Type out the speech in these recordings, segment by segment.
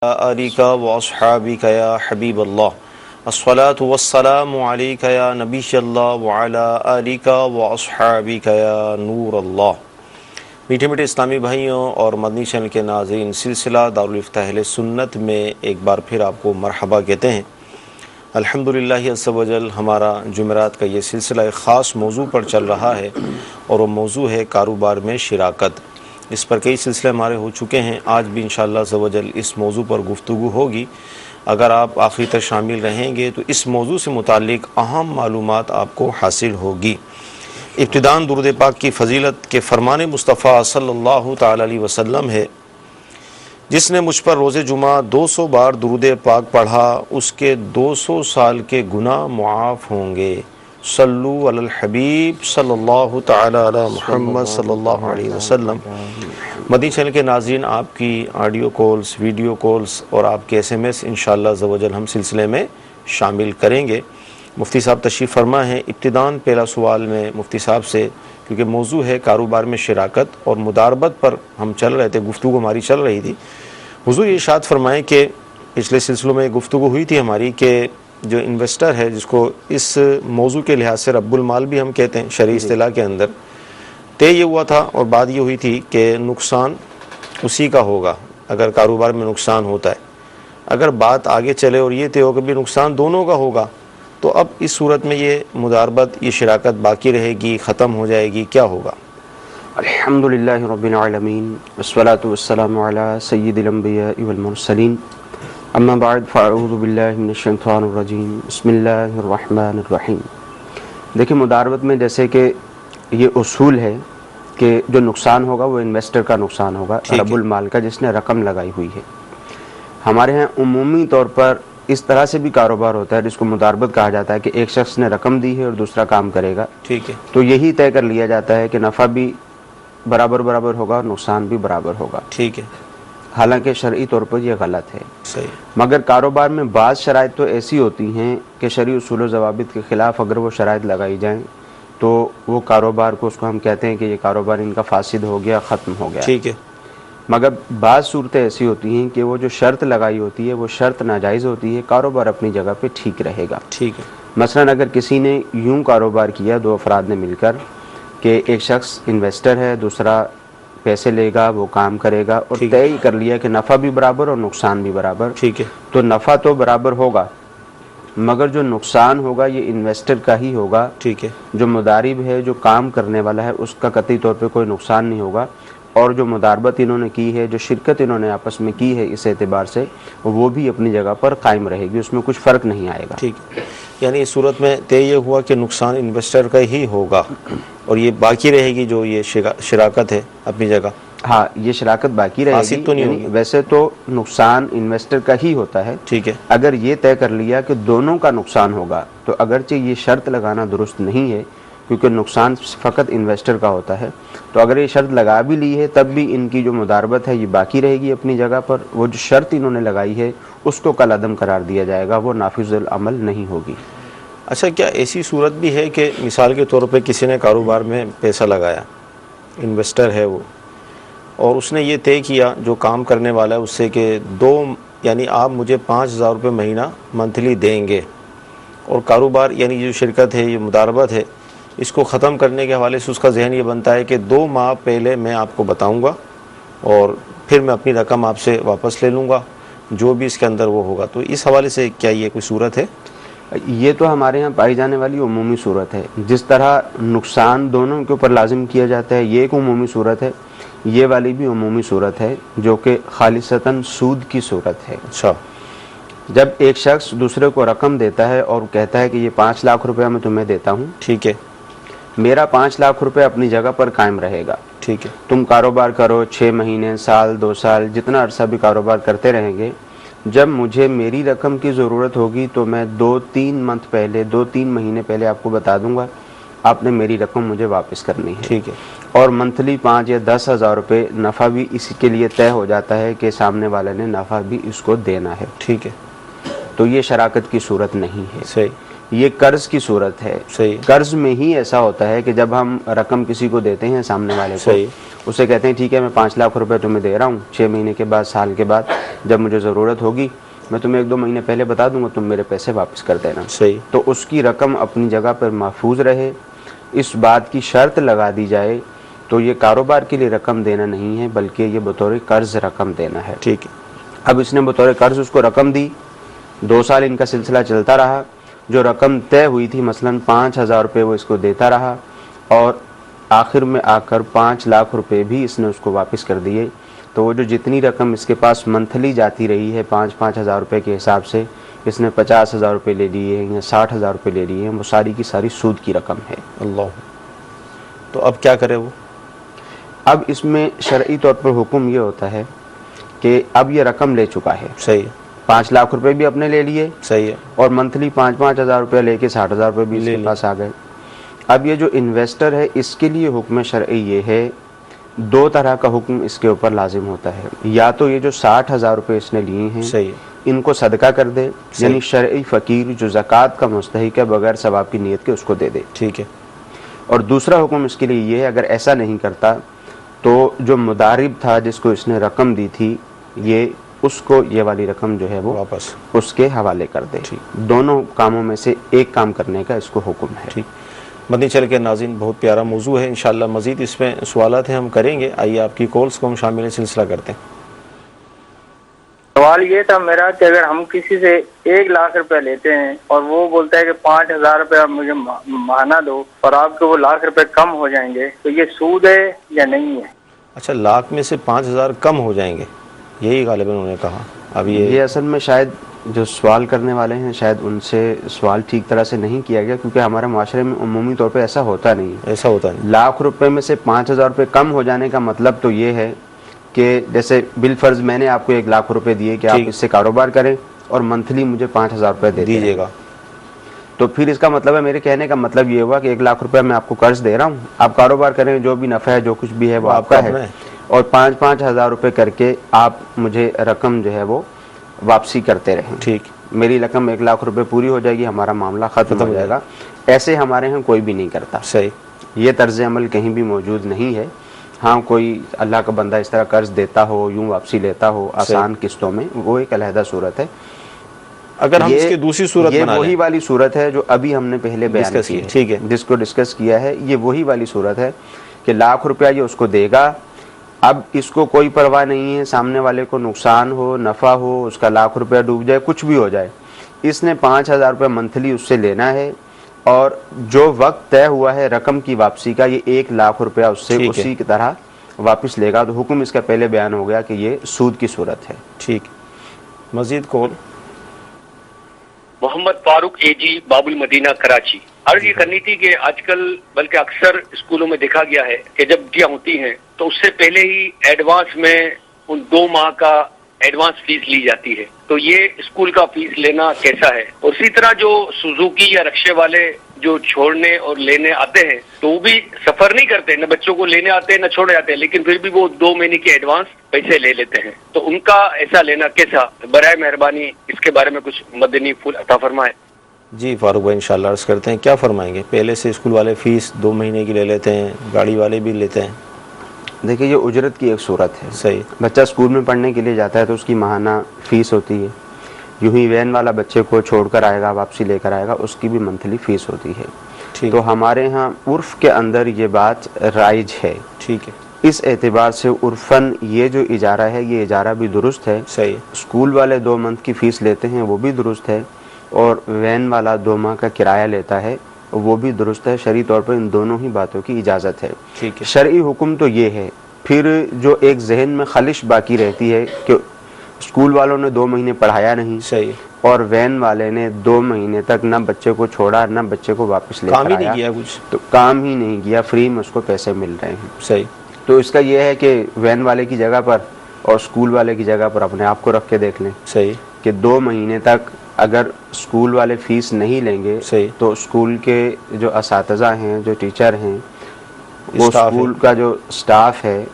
आलिका व अस्हाबिका या हबीब अल्लाह अस्सलातु वस्सलामु अलैका या नबी अल्लाह व अला आलिका व अस्हाबिका या नूर अल्लाह। मीठे मीठे इस्लामी भाइयों और मदनी चैनल के नाज़रीन, सिलसिला दारुल इफ्ताह अहले सुन्नत में एक बार फिर आपको मरहबा कहते हैं। अल्हम्दुलिल्लाह अज़्ज़ा वजल हमारा जुमेरात का ये सिलसिला एक ख़ास मौजू पर चल रहा है और वो मौजू है कारोबार में शिराकत। इस पर कई सिलसिले हमारे हो चुके हैं। आज भी इंशाअल्लाह अज़्ज़ा वजल इस मौजू पर गुफ्तगू होगी। अगर आप आखिर तक शामिल रहेंगे तो इस मौजू से मुताल्लिक अहम मालूमात आपको हासिल होगी। इब्तिदान दुरूद पाक की फ़जीलत के फ़रमान मुस्तफ़ा सल्लल्लाहु तआला अलैहि वसल्लम है, जिसने मुझ पर रोज़े जुमा 200 बार दुरूद पाक पढ़ा उसके 200 साल के गुनाह मुआफ़ होंगे। सल्लु अलल हबीब सल्लल्लाहु तआला अला मुहम्मद सल्लल्लाहु अलैहि वसल्लम। मदनी चैनल के नाज़रीन, आपकी ऑडियो कॉल्स, वीडियो कॉल्स और आपके SMS इंशाअल्लाह अज़्ज़ा वजल हम सिलसिले में शामिल करेंगे। मुफ्ती साहब तशरीफ़ फरमा है। इब्तिदान पहला सवाल में मुफ्ती साहब से, क्योंकि मौजू है कारोबार में शिराकत और मुदारबत पर हम चल रहे थे, गुफ्तगू हमारी चल रही थी। हुज़ूर इरशाद फरमाएँ कि पिछले सिलसिलों में गुफ्तगू हुई थी हमारी कि जो इन्वेस्टर है, जिसको इस मौजू के लिहाज से रब्बुल माल भी हम कहते हैं शरई इस्तिलाह के अंदर, तय ये हुआ था और बात ये हुई थी कि नुकसान उसी का होगा अगर कारोबार में नुकसान होता है। अगर बात आगे चले और ये तय हो कि भी नुकसान दोनों का होगा, तो अब इस सूरत में ये मुदारबत, ये शिराकत बाकी रहेगी, ख़त्म हो जाएगी, क्या होगा? अल्हम्दुलिल्लाहि रब्बिल आलमीन वस्सलातु वस्सलामु अला सय्यिदिल अंबिया वल मुरसलीन अम्मा बाद फ़अऊज़ु बिल्लाहि मिनश शैतानिर रजीम बिस्मिल्लाहिर रहमानिर रहीम। देखिए, मुदारबत में जैसे कि ये उसूल है कि जो नुकसान होगा वो इन्वेस्टर का नुकसान होगा, रब्बुल माल का, जिसने रकम लगाई हुई है। हमारे यहाँ उमूमी तौर पर इस तरह से भी कारोबार होता है जिसको मुदारबत कहा जाता है कि एक शख्स ने रकम दी है और दूसरा काम करेगा। ठीक है। तो यही तय कर लिया जाता है कि नफ़ा भी बराबर बराबर होगा और नुकसान भी बराबर होगा। ठीक है। हालांकि शरई तौर पर यह गलत है। सही। मगर कारोबार में बाज़ शराइत तो ऐसी होती हैं कि शरई उसूल व ज़वाबित के ख़िलाफ़ अगर वो शराइत लगाई जाएँ तो वो कारोबार को, उसको हम कहते हैं कि ये कारोबार इनका फासिद हो गया, ख़त्म हो गया। ठीक है। मगर बाज़ सूरतें ऐसी होती हैं कि वो जो शर्त लगाई होती है वो शर्त नाजायज़ होती है, कारोबार अपनी जगह पे ठीक रहेगा। ठीक है। मसलन अगर किसी ने यूं कारोबार किया, दो अफराद ने मिलकर, कि एक शख्स इन्वेस्टर है, दूसरा पैसे लेगा, वो काम करेगा, और तय कर लिया कि नफ़ा भी बराबर और नुकसान भी बराबर। ठीक है। तो नफ़ा तो बराबर होगा मगर जो नुकसान होगा ये इन्वेस्टर का ही होगा। ठीक है। जो मुदारिब है, जो काम करने वाला है, उसका कतई तौर पे कोई नुकसान नहीं होगा। और जो मुदारबत इन्होंने की है, जो शिरकत इन्होंने आपस में की है, इस एतबार से वो भी अपनी जगह पर कायम रहेगी, उसमें कुछ फ़र्क नहीं आएगा। ठीक है। यानी इस सूरत में तय ये हुआ कि नुकसान इन्वेस्टर का ही होगा और ये बाकी रहेगी जो ये शिराकत है अपनी जगह। हाँ, ये शराकत बाकी रहेगी तो नहीं होगी। वैसे तो नुकसान इन्वेस्टर का ही होता है। ठीक है। अगर ये तय कर लिया कि दोनों का नुकसान होगा तो अगरचे ये शर्त लगाना दुरुस्त नहीं है, क्योंकि नुकसान फ़कत इन्वेस्टर का होता है। तो अगर ये शर्त लगा भी ली है तब भी इनकी जो मुदारबत है ये बाकी रहेगी अपनी जगह पर। वो जो शर्त इन्होंने लगाई है उसको कल अदम करार दिया जाएगा, वो नाफिजुल अमल नहीं होगी। अच्छा, क्या ऐसी सूरत भी है कि मिसाल के तौर पे किसी ने कारोबार में पैसा लगाया, इन्वेस्टर है वो, और उसने ये तय किया जो काम करने वाला है उससे कि यानी आप मुझे 5,000 रुपये महीना मंथली देंगे, और कारोबार यानी जो शिरकत है, ये मुदारबत है, इसको ख़त्म करने के हवाले से उसका जहन ये बनता है कि 2 माह पहले मैं आपको बताऊंगा और फिर मैं अपनी रकम आपसे वापस ले लूँगा, जो भी इसके अंदर वो होगा। तो इस हवाले से क्या ये कोई सूरत है? ये तो हमारे यहाँ पाई जाने वाली उमूमी सूरत है। जिस तरह नुकसान दोनों के ऊपर लाजिम किया जाता है, ये एक उमूमी सूरत है, ये वाली भी उमूमी सूरत है जो कि खालिसतन सूद की सूरत है। अच्छा। जब एक शख्स दूसरे को रकम देता है और कहता है कि ये 5 लाख रुपया मैं तुम्हें देता हूँ, ठीक है, मेरा 5 लाख रुपये अपनी जगह पर कायम रहेगा। ठीक है। तुम कारोबार करो 6 महीने, साल, 2 साल, जितना अरसा भी कारोबार करते रहेंगे। जब मुझे मेरी रकम की ज़रूरत होगी तो मैं 2-3 महीने पहले आपको बता दूंगा, आपने मेरी रकम मुझे वापस करनी है। ठीक है। और मंथली 5 या 10 हज़ार रुपये नफ़ा भी इसके लिए तय हो जाता है कि सामने वाले ने नफ़ा भी इसको देना है। ठीक है। तो ये शराकत की सूरत नहीं है। सही। ये कर्ज की सूरत है। सही। कर्ज में ही ऐसा होता है कि जब हम रकम किसी को देते हैं सामने वाले को, सही। उसे कहते हैं ठीक है मैं 5 लाख रुपए तुम्हें दे रहा हूँ, 6 महीने के बाद, साल के बाद जब मुझे ज़रूरत होगी मैं तुम्हें 1-2 महीने पहले बता दूंगा, तुम मेरे पैसे वापस कर देना। सही। तो उसकी रकम अपनी जगह पर महफूज रहे, इस बात की शर्त लगा दी जाए तो ये कारोबार के लिए रकम देना नहीं है, बल्कि ये बतौर कर्ज रकम देना है। ठीक है। अब इसने बतौर कर्ज उसको रकम दी, 2 साल इनका सिलसिला चलता रहा, जो रकम तय हुई थी मसलन 5,000 रुपये वो इसको देता रहा और आखिर में आकर 5 लाख रुपए भी इसने उसको वापस कर दिए। तो वो जो जितनी रकम इसके पास मंथली जाती रही है 5-5 हज़ार रुपये के हिसाब से, इसने 50,000 रुपये ले लिए हैं या 60,000 रुपये ले लिए हैं, वो सारी की सारी सूद की रकम है। अल्लाह। तो अब क्या करे वो? अब इसमें शरई तौर पर हुक्म ये होता है कि अब ये रकम ले चुका है। सही है। 5 लाख रुपए भी अपने ले लिए, सही है, और मंथली 5-5 हज़ार रुपये लेके 60,000 रुपये भी इसके पास आ गए। अब ये जो इन्वेस्टर है इसके लिए हुक्म शरई ये है, 2 तरह का हुक्म इसके ऊपर लाजिम होता है। या तो ये जो 60,000 रुपये इसने लिए हैं, सही है, इनको सदका कर दे, यानी शरई फ़कीर जो ज़कात का मुस्तहिक है बगैर सवाब की नीयत के उसको दे दे। ठीक है। और दूसरा हुक्म इसके लिए ये है, अगर ऐसा नहीं करता तो जो मुदारिब था जिसको इसने रकम दी थी, ये उसको ये वाली रकम जो है वो वापस उसके हवाले कर दे। दोनों कामों में से एक काम करने का इसको हुक्म है। ठीक। मदनी चल के नाज़रीन, बहुत प्यारा मौजू है, इंशाअल्लाह मज़ीद इसमें सवालात हैं हम करेंगे। आइए आपकी कॉल्स को हम शामिल सिलसिला करते हैं। सवाल ये था मेरा कि अगर हम किसी से 1 लाख रुपए लेते हैं और वो बोलता है कि 5,000 रुपये आप मुझे माना दो और आपके वो लाख रुपए कम हो जाएंगे, तो ये सूद है या नहीं है? अच्छा, लाख में से 5,000 कम हो जाएंगे, यही गालिबन उन्होंने कहा। अब ये असल में शायद जो सवाल करने वाले हैं शायद उनसे सवाल ठीक तरह से नहीं किया गया, क्योंकि हमारे माशरे में उमूमी तौर पे ऐसा होता नहीं है। ऐसा होता नहीं। लाख रुपए में से 5,000 रुपये कम हो जाने का मतलब तो ये है कि जैसे बिल फर्ज मैंने आपको 1 लाख रुपए दिए कि आप इससे कारोबार करें और मंथली मुझे 5,000 रुपये दे दीजिएगा, तो फिर इसका मतलब है, मेरे कहने का मतलब ये हुआ कि 1 लाख रुपया मैं आपको कर्ज दे रहा हूँ, आप कारोबार करें, जो भी नफ़ा है जो कुछ भी है वो आपका है, और 5-5 हज़ार रुपये करके आप मुझे रकम जो है वो वापसी करते रहें। ठीक। मेरी रकम 1 लाख रुपए पूरी हो जाएगी, हमारा मामला ख़त्म हो जाएगा। ऐसे हमारे यहाँ कोई भी नहीं करता। सही। ये तर्ज अमल कहीं भी मौजूद नहीं है। हाँ, कोई अल्लाह का बंदा इस तरह कर्ज देता हो, यूँ वापसी लेता हो आसान किस्तों में, वो एक अलहदा सूरत है। अगर हम इसकी दूसरी सूरत ये बना लें, वही वाली सूरत है जो अभी हमने पहले बयान की है, ठीक है, जिसको डिस्कस किया है, ये वही वाली सूरत है कि लाख रुपया ये उसको देगा। अब इसको कोई परवाह नहीं है, सामने वाले को नुकसान हो, नफ़ा हो, उसका लाख रुपया डूब जाए, कुछ भी हो जाए, इसने 5,000 रुपये मंथली उससे लेना है, और जो वक्त तय हुआ है रकम की वापसी का, ये 1 लाख रुपया उससे उसी की तरह वापस लेगा। तो हुक्म इसका पहले बयान हो गया कि ये सूद की सूरत है। ठीक। मजीद कॉल। मोहम्मद फारूक एजी, बाबुल मदीना, कराची। अर्ज ये करनी थी कि आजकल बल्कि अक्सर स्कूलों में देखा गया है कि जब छुट्टियां होती हैं तो उससे पहले ही एडवांस में उन 2 माह का एडवांस फीस ली जाती है, तो ये स्कूल का फीस लेना कैसा है? और इसी तरह जो सुजुकी या रक्शे वाले जो छोड़ने और लेने आते हैं तो वो भी सफर नहीं करते, न बच्चों को लेने आते हैं न छोड़े आते हैं, लेकिन फिर भी वो 2 महीने की एडवांस पैसे ले लेते हैं, तो उनका ऐसा लेना कैसा? बराए मेहरबानी इसके बारे में कुछ मदनी फूल अता फरमाए। जी फारूक भाई, इंशाल्लाह अर्ज करते हैं, क्या फरमाएंगे? पहले से स्कूल वाले फीस 2 महीने की ले लेते हैं, गाड़ी वाले भी लेते हैं। देखिए, ये उजरत की एक सूरत है। सही। बच्चा स्कूल में पढ़ने के लिए जाता है तो उसकी माहाना फीस होती है, यूं ही वैन वाला बच्चे को छोड़कर आएगा, वापसी लेकर आएगा, उसकी भी मंथली फीस होती है। तो हमारे यहाँ उर्फ के अंदर ये बात राइज है। ठीक है। इस एतबार से उर्फन ये जो इजारा है, ये इजारा भी दुरुस्त है। सही। स्कूल वाले 2 मंथ की फ़ीस लेते हैं, वो भी दुरुस्त है, और वैन वाला 2 माह का किराया लेता है, वो भी दुरुस्त है। शरई तौर पर इन दोनों ही बातों की इजाज़त है। ठीक है। शरई हुक्म तो ये है। फिर जो एक जहन में खलिश बाकी रहती है कि स्कूल वालों ने 2 महीने पढ़ाया नहीं, सही, और वैन वाले ने 2 महीने तक ना बच्चे को छोड़ा ना बच्चे को वापस लेकर आया, काम ही नहीं किया, कुछ तो काम ही नहीं किया, फ्री में उसको पैसे मिल रहे हैं। सही। तो इसका यह है कि वैन वाले की जगह पर और स्कूल वाले की जगह पर अपने आप को रख के देख लें। सही। कि 2 महीने तक अगर स्कूल वाले फीस नहीं लेंगे, सही, तो स्कूल के जो असातिज़ा हैं, जो टीचर हैं, वो स्कूल का जो स्टाफ है,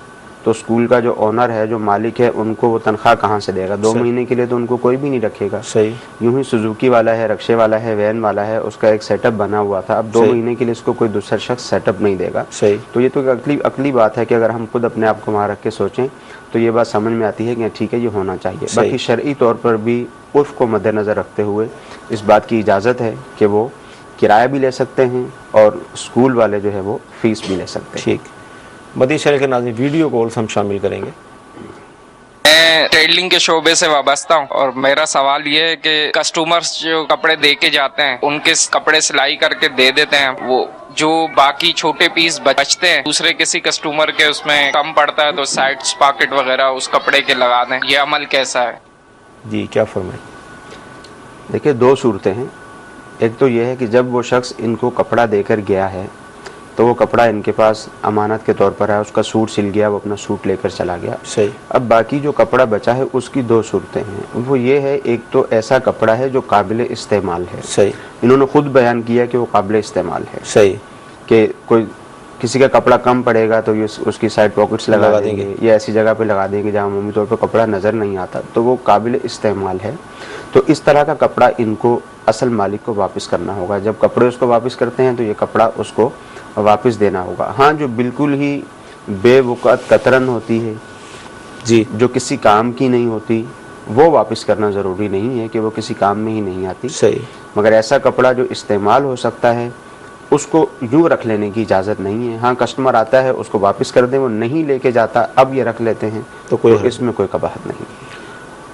तो स्कूल का जो ओनर है, जो मालिक है, उनको वो तनख्वाह कहाँ से देगा? 2 महीने के लिए तो उनको कोई भी नहीं रखेगा। सही। यूं ही सुजुकी वाला है, रक्शे वाला है, वैन वाला है, उसका एक सेटअप बना हुआ था, अब 2 महीने के लिए इसको कोई दूसरा शख्स सेटअप नहीं देगा। सही। तो ये तो अकली बात है कि अगर हम खुद अपने आप को वहाँ रख के सोचें तो ये बात समझ में आती है कि ठीक है, ये होना चाहिए। बाकी शरई तौर पर भी उर्फ को मद्देनज़र रखते हुए इस बात की इजाज़त है कि वो किराया भी ले सकते हैं और स्कूल वाले जो है वो फ़ीस भी ले सकते हैं। ठीक। मदीना चैनल के नाज़रीन, वीडियो कॉल्स हम शामिल करेंगे। मैं टेलरिंग के शोबे से वाबस्ता हूँ और मेरा सवाल ये है कि कस्टमर्स जो कपड़े दे के जाते हैं उनके कपड़े सिलाई करके दे देते हैं, वो जो बाकी छोटे पीस बचते हैं दूसरे किसी कस्टमर के उसमें कम पड़ता है तो साइड्स पॉकेट वगैरह उस कपड़े के लगा दें, ये अमल कैसा है? जी, क्या फरमाएं? देखिए, 2 सूरतें हैं। एक तो ये है कि जब वो शख्स इनको कपड़ा देकर गया है तो वो कपड़ा इनके पास अमानत के तौर पर है, उसका सूट सिल गया, वो अपना सूट लेकर चला गया। सही। अब बाकी जो कपड़ा बचा है उसकी 2 सूरतें हैं। वो ये है, एक तो ऐसा कपड़ा है जो काबिल इस्तेमाल है। सही। इन्होंने खुद बयान किया कि वो काबिल इस्तेमाल है। सही। कि कोई किसी का कपड़ा कम पड़ेगा तो ये उसकी साइड पॉकेट्स लगा देंगे, या ऐसी जगह पे लगा देंगे जहाँ अमूमी तौर पर कपड़ा नज़र नहीं आता, तो वो काबिल इस्तेमाल है। तो इस तरह का कपड़ा इनको असल मालिक को वापस करना होगा। जब कपड़े उसको वापस करते हैं तो ये कपड़ा उसको वापस देना होगा। हाँ, जो बिल्कुल ही बेवक़्त कतरन होती है जी, जो किसी काम की नहीं होती, वो वापस करना ज़रूरी नहीं है कि वो किसी काम में ही नहीं आती। सही। मगर ऐसा कपड़ा जो इस्तेमाल हो सकता है उसको यूँ रख लेने की इजाज़त नहीं है। हाँ, कस्टमर आता है उसको वापस कर दें, वो नहीं लेके जाता अब ये रख लेते हैं तो इसमें कोई कबाहत नहीं।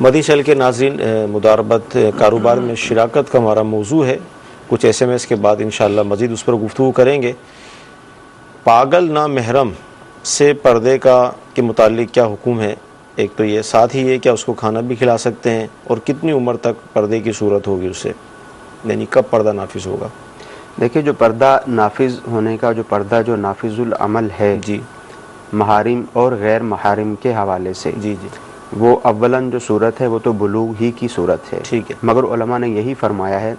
मदीना चैनल के नाज़रीन, मुदारबत कारोबार में शिराकत का हमारा मौजू है। कुछ SMS के बाद इंशाअल्लाह मज़ीद उस पर गुफ्तगू करेंगे। पागल ना महरम से पर्दे के मुतालिक क्या हुक्म है? एक तो ये, साथ ही ये क्या उसको खाना भी खिला सकते हैं, और कितनी उम्र तक पर्दे की सूरत होगी उससे, यानी कब पर्दा नाफिज होगा? देखिए, जो पर्दा नाफिज होने का जो पर्दा जो नाफिजुल अमल है जी, महारिम और गैर महारिम के हवाले से, जी जी, वो अव्वलन जो सूरत है वो तो बुलूग ही की सूरत है। ठीक है। मगर उलमा ने यही फरमाया है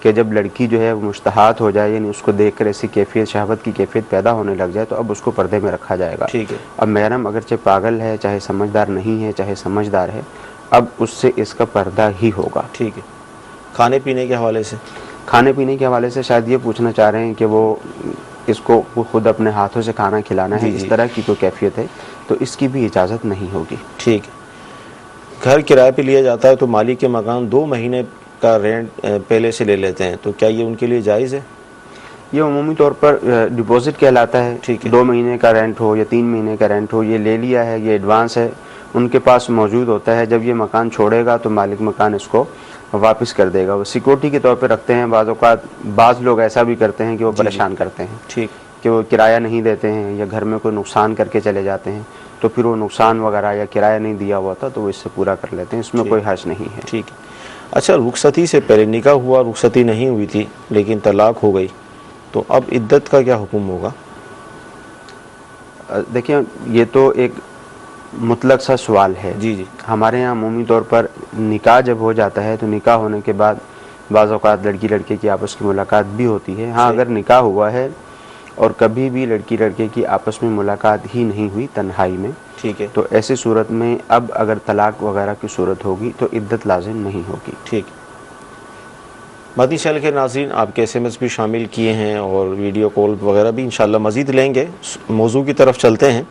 कि जब लड़की जो है वो मुश्तहात हो जाए, यानी उसको देखकर ऐसी कैफियत, शहवत की कैफियत पैदा होने लग जाए, तो अब उसको पर्दे में रखा जाएगा। ठीक है। अब महरम अगरचे पागल है, चाहे समझदार नहीं है, चाहे समझदार है, अब उससे इसका पर्दा ही होगा। ठीक है। खाने पीने के हवाले से? खाने पीने के हवाले से शायद ये पूछना चाह रहे हैं कि वो इसको खुद अपने हाथों से खाना खिलाना है, इस तरह की कोई कैफियत है तो इसकी भी इजाज़त नहीं होगी। ठीक है। घर किराए पे लिया जाता है तो मालिक के मकान 2 महीने का रेंट पहले से ले लेते हैं, तो क्या ये उनके लिए जायज़ है? ये उमूमी तौर पर डिपॉजिट कहलाता है। ठीक है। 2 महीने का रेंट हो या 3 महीने का रेंट हो, ये ले लिया है, ये एडवांस है, उनके पास मौजूद होता है। जब ये मकान छोड़ेगा तो मालिक मकान इसको वापस कर देगा। वो सिक्योरिटी के तौर पे रखते हैं। बाज़ लोग ऐसा भी करते हैं कि वो परेशान करते हैं, ठीक, कि वो किराया नहीं देते हैं या घर में कोई नुकसान करके चले जाते हैं, तो फिर वो नुकसान वगैरह या किराया नहीं दिया हुआ था तो वो इससे पूरा कर लेते हैं, इसमें कोई हर्ज नहीं है। ठीक है। अच्छा, रुखसती से पहले निकाह हुआ, रुखसती नहीं हुई थी लेकिन तलाक हो गई, तो अब इद्दत का क्या हुक्म होगा? देखिए, ये तो एक मुतलक सा सवाल है। जी जी। हमारे यहाँ अमूमी तौर पर निकाह जब हो जाता है तो निकाह होने के बाद बाज़ औक़ात लड़की लड़के की आपस की मुलाकात भी होती है। हाँ, अगर निकाह हुआ है और कभी भी लड़की लड़के की आपस में मुलाकात ही नहीं हुई तन्हाई में, ठीक है, तो ऐसी सूरत में अब अगर तलाक वगैरह की सूरत होगी तो इद्दत लाजिम नहीं होगी। ठीक। मदीना चैनल के नाज़रीन, आपके SMS भी शामिल किए हैं और वीडियो कॉल वगैरह भी इंशाल्लाह मज़ीद लेंगे। मौजू की तरफ चलते हैं।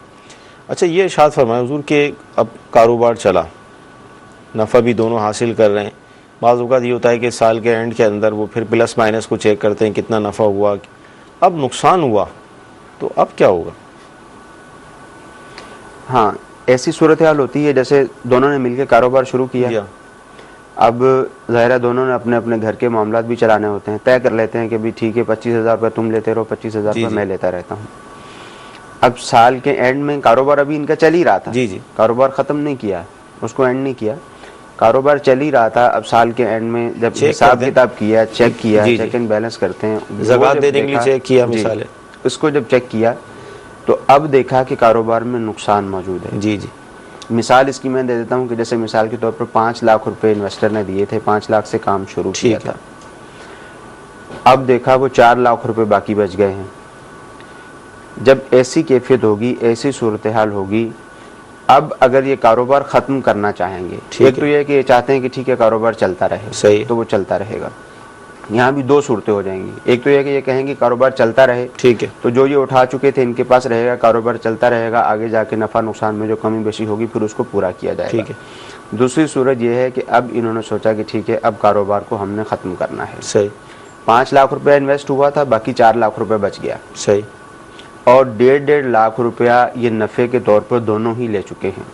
अच्छा, ये इरशाद फरमाएं हुज़ूर के अब कारोबार चला, नफ़ा भी दोनों हासिल कर रहे हैं, बाज़ औक़ात ये होता है कि साल के एंड के अंदर वो फिर प्लस माइनस को चेक करते हैं कितना नफ़ा हुआ, अब नुकसान हुआ तो अब क्या होगा? हाँ, ऐसी सूरत हाल होती है जैसे दोनों ने मिलकर कारोबार शुरू किया, अब ज़ाहिर है दोनों ने अपने अपने घर के मामलात भी चलाने होते हैं, तय कर लेते हैं कि भी ठीक है 25,000 रुपये तुम लेते रहो, 25,000 रुपये मैं लेता रहता हूँ। अब साल के एंड में कारोबार अभी इनका चल ही रहा था, जी जी, कारोबार ख़त्म नहीं किया, उसको एंड नहीं किया, कारोबार चल ही रहा था। अब साल के एंड में जब हिसाब किताब किया, चेक किया, चेक एंड बैलेंस करते हैं, ज़कात देने के लिए चेक किया मिसाल है, इसको जब चेक किया तो अब देखा कि कारोबार में नुकसान मौजूद है। जी जी। मिसाल इसकी मैं दे देता हूँ कि जैसे मिसाल के तौर पर 5 लाख रुपए इन्वेस्टर ने दिए थे, 5 लाख से काम शुरू किया था, अब देखा वो 4 लाख रुपए बाकी बच गए हैं। जब ऐसी कैफियत होगी, ऐसी सूरत हाल होगी अब अगर ये कारोबार ख़त्म करना चाहेंगे, एक तो ये है कि ये चाहते हैं कि ठीक है कारोबार चलता रहे, सही, तो वो चलता रहेगा। यहाँ भी दो सूरतें हो जाएंगी। एक तो यह कि ये कहेंगे कारोबार चलता रहे, ठीक है, तो जो ये उठा चुके थे इनके पास रहेगा, कारोबार चलता रहेगा, आगे जाके नफ़ा नुकसान में जो कमी बेशी होगी फिर उसको पूरा किया जाएगा। ठीक है। दूसरी सूरत ये है कि अब इन्होंने सोचा कि ठीक है अब कारोबार को हमने ख़त्म करना है। सही, 5 लाख रुपया इन्वेस्ट हुआ था, बाकी 4 लाख रुपया बच गया, सही, और 1.5 लाख रुपया ये नफ़े के तौर पर दोनों ही ले चुके हैं।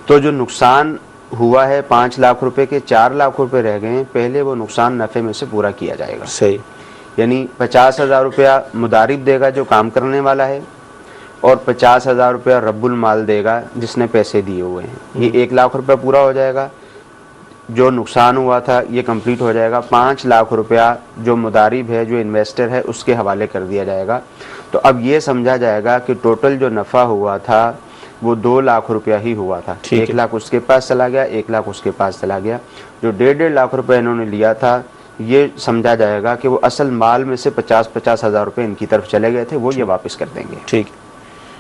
तो जो नुकसान हुआ है 5 लाख रुपए के 4 लाख रुपए रह गए हैं, पहले वो नुकसान नफ़े में से पूरा किया जाएगा। सही, यानी 50,000 रुपया मुदारिब देगा जो काम करने वाला है, और 50,000 रुपया रब्बुल माल देगा जिसने पैसे दिए हुए हैं। ये 1 लाख रुपया पूरा हो जाएगा, जो नुकसान हुआ था ये कंप्लीट हो जाएगा। 5 लाख रुपया जो मुदारिब है, जो इन्वेस्टर है, उसके हवाले कर दिया जाएगा। तो अब ये समझा जाएगा कि टोटल जो नफ़ा हुआ था वो 2 लाख रुपया ही हुआ था। 1 लाख उसके पास चला गया, 1 लाख उसके पास चला गया। जो 1.5 लाख रुपया इन्होंने लिया था, ये समझा जाएगा कि वो असल माल में से 50-50 हज़ार रुपये इनकी तरफ चले गए थे, वो ये वापस कर देंगे। ठीक।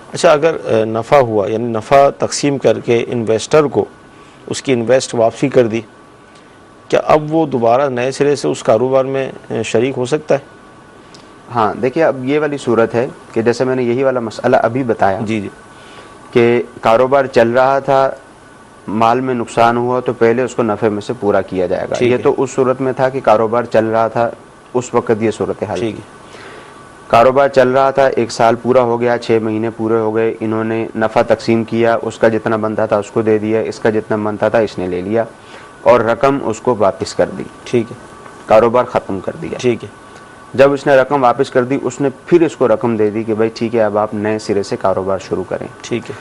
अच्छा, अगर नफ़ा हुआ यानी नफ़ा तकसीम करके इन्वेस्टर को उसकी इन्वेस्ट वापसी कर दी, क्या अब वो दोबारा नए सिरे से उस कारोबार में शरीक हो सकता है? हाँ, देखिए अब ये वाली सूरत है कि जैसे मैंने यही वाला मसला अभी बताया जी जी, कि कारोबार चल रहा था, माल में नुकसान हुआ तो पहले उसको नफ़े में से पूरा किया जाएगा। ये तो उस सूरत में था कि कारोबार चल रहा था, उस वक्त ये सूरत हाल थी। कारोबार चल रहा था, 1 साल पूरा हो गया, 6 महीने पूरे हो गए, इन्होंने नफ़ा तकसीम किया, उसका जितना बनता था उसको दे दिया, इसका जितना बनता था इसने ले लिया और रकम उसको वापस कर दी। ठीक है, कारोबार ख़त्म कर दिया। ठीक है। जब उसने रकम वापस कर दी, उसने फिर इसको रकम दे दी कि भाई ठीक है अब आप नए सिरे से कारोबार शुरू करें। ठीक है।